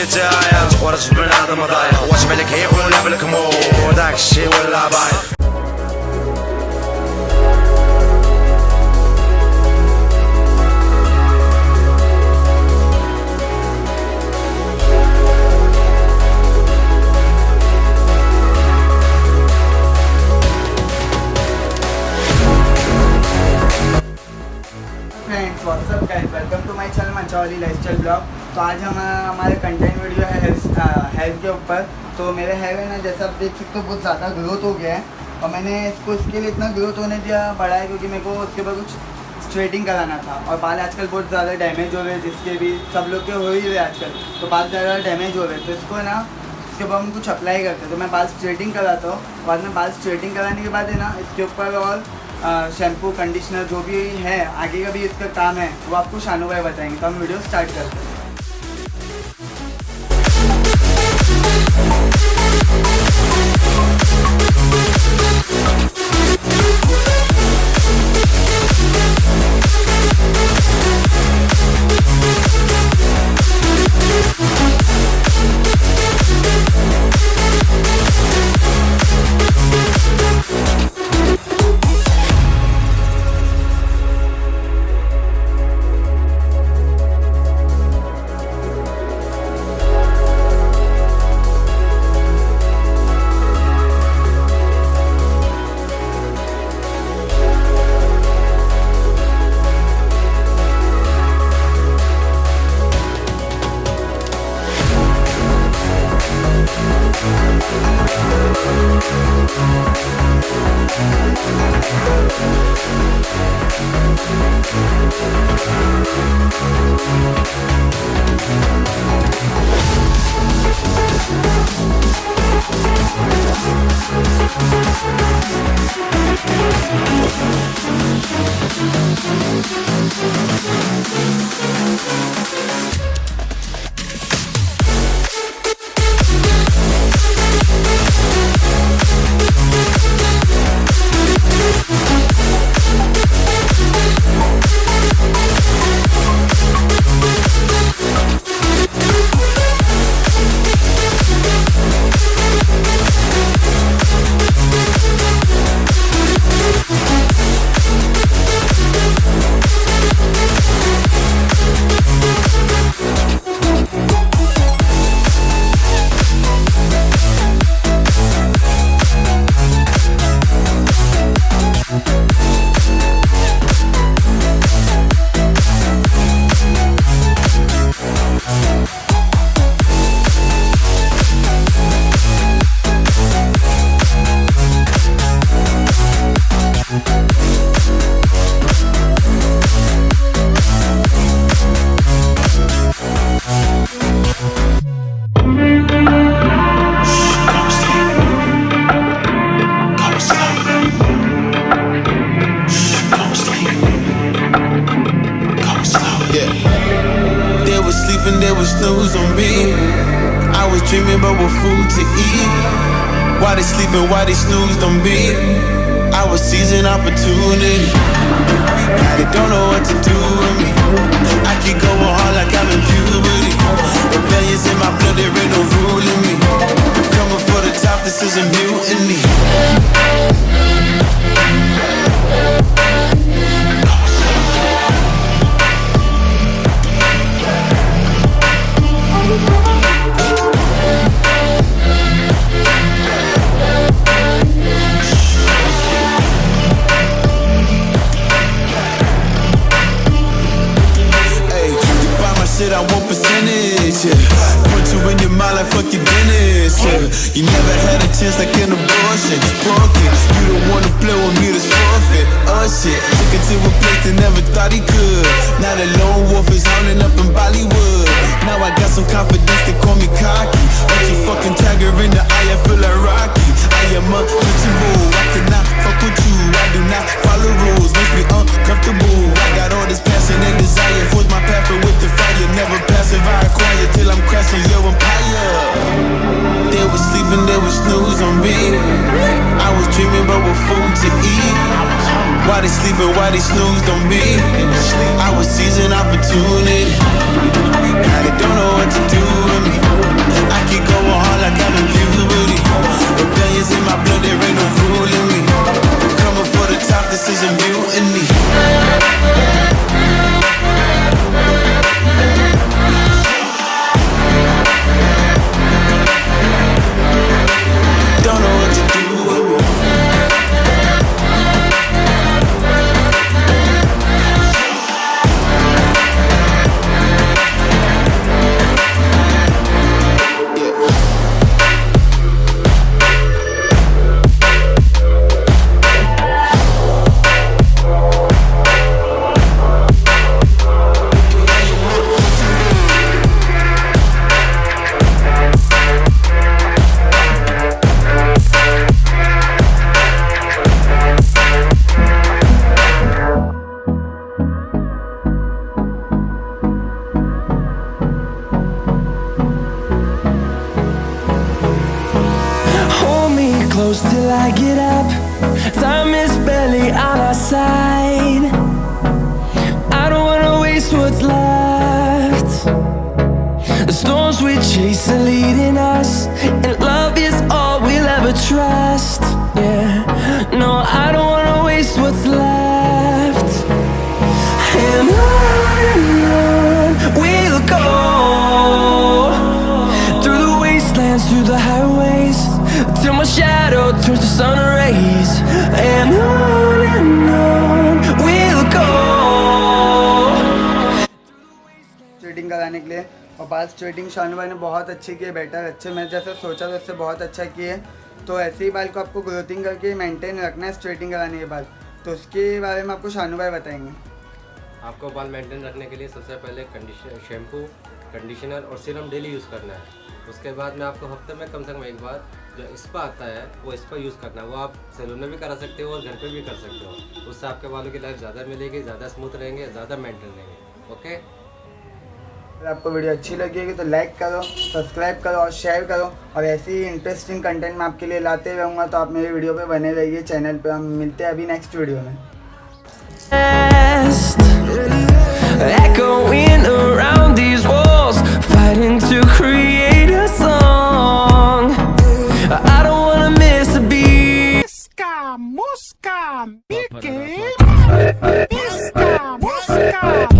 الدعاية تقرص في بنادم ضايع واش بالك هي ولا بالك مو داكشي ولا بايع friends what's up guys welcome to my channel मंचावाली lifestyle blog. तो आज हमारे कंटेंट वीडियो है हेयर के ऊपर। तो मेरे हेयर है ना, जैसा आप देख सकते हो बहुत ज़्यादा ग्रोथ हो गया है और मैंने इसको इसके लिए इतना ग्रोथ होने दिया बड़ा है क्योंकि मेरे को उसके ऊपर कुछ स्ट्रेटिंग कराना था। और बाल आजकल बहुत ज़्यादा डैमेज हो रहे हैं, जिसके भी सब लोग के हो ही रहे आजकल, तो बाल ज़्यादा डैमेज हो रहे हैं। तो इसको है ना, इसके ऊपर हम कुछ अप्लाई करते हैं। तो मैं बाल स्ट्रेटिंग कराता हूँ, बाद में बाल स्ट्रेटिंग कराने के बाद है ना, इसके ऊपर और शैम्पू कंडीशनर जो भी है आगे का भी इसका काम है वो आपको शानू भाई बताएंगे। तो हम वीडियो स्टार्ट करते हैं। They would snooze on me. I was dreaming about what food to eat. Why they sleeping, why they snoozed on me? I was seizing opportunity. Now they don't know what to do with me. I keep going hard like I'm in puberty. Rebellions in my blood, there ain't no ruling me. Coming for the top, this is a mutiny. Shit, I want percentage, yeah. Put you in your mind like fuck your dentist, yeah. You never had a chance like an abortion. Fuck it, you don't wanna play with me, this forfeit. Oh shit, took it to a place they never thought he could. Now the lone wolf is hounding up in Bollywood. Now I got some confidence, they call me cocky. But you fucking tiger in the eye, I feel like Rocky. I am untouchable, I cannot fuck with you. I do not follow rules, makes me uncomfortable. I got all this passion and desire, force my path with the fire. Never passive, I acquire till I'm crashing your empire. They were sleeping, they were snooze on me. I was dreaming about what food to eat. Why they sleeping, why they snoozed on me? I was seizing opportunity. Now they don't know what to do with me. close till I get up. Time is barely on our side. I don't wanna waste what's left. The storms we chase are leading us, and love is all we'll ever trust. Yeah, no, I don't wanna waste what's left. And on we'll go, through the wastelands, through the highways, till my shadow turns to sun rays. And on we'll go. Straightening कराने के लिए, और बाल straightening Shanu भाई ने बहुत अच्छी की है, बेटर अच्छे, मैं जैसे सोचा था उससे बहुत अच्छा किए। तो ऐसे ही बाल को आपको ग्रोथिंग करके मेंटेन रखना है स्ट्रेटिंग कराने के बाद, तो उसके बारे में आपको शानू भाई बताएंगे। आपको बाल मेंटेन रखने के लिए सबसे पहले शैम्पू, कंडीशनर और सीरम डेली यूज़ करना है। उसके बाद में आपको हफ्ते में कम से कम एक बार जो स्पा आता है वो स्पा यूज़ करना है। वो आप सैलून में भी करा सकते हो और घर पे भी कर सकते हो। उससे आपके बालों की लाइफ ज़्यादा मिलेगी, ज़्यादा स्मूथ रहेंगे, ज़्यादा मेंटेन रहेंगे। ओके, अगर आपको वीडियो अच्छी लगी होगी तो लाइक करो, सब्सक्राइब करो और शेयर करो, और ऐसी ही इंटरेस्टिंग कंटेंट मैं आपके लिए लाते रहूँगा। तो आप मेरी वीडियो पे बने रहिए चैनल पे। हम मिलते हैं अभी नेक्स्ट वीडियो में। Echoing around these walls, fighting to create a song. I don't wanna miss a beat. Mosca, Mickey, Mosca.